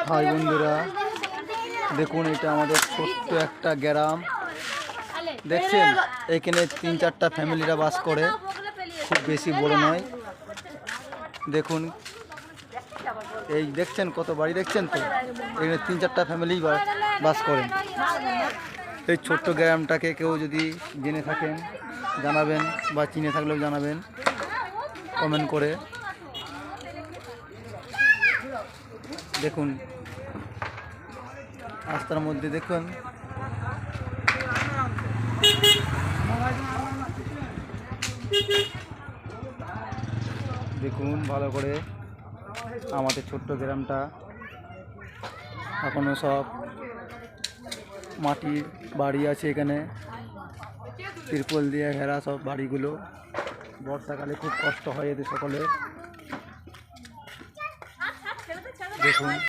High বন্ধুরা, দেখুন এটা আমাদের ছোট্ট একটা গ্রাম। দেখছেন এখানে 3-4টা ফ্যামিলিরা বাস করে, খুব বেশি বড় নয়। দেখুন এই দেখছেন কত বাড়ি, দেখছেন তো এখানে 3-4টা ফ্যামিলি বাস করেন। এই ছোট্ট গ্রামটাকে কেউ যদি জেনে থাকেন জানাবেন, বা চিনে থাকলেও জানাবেন কমেন্ট করে। দেখুন রাস্তার মধ্যে দেখুন দেখুন ভালো করে আমাদের ছোট্ট গ্রামটা। এখনো সব মাটির বাড়ি আছে এখানে, তিরপল দিয়ে ঘেরা সব বাড়িগুলো। বর্ষাকালে খুব কষ্ট হয় এদের সকলের। দেখুন।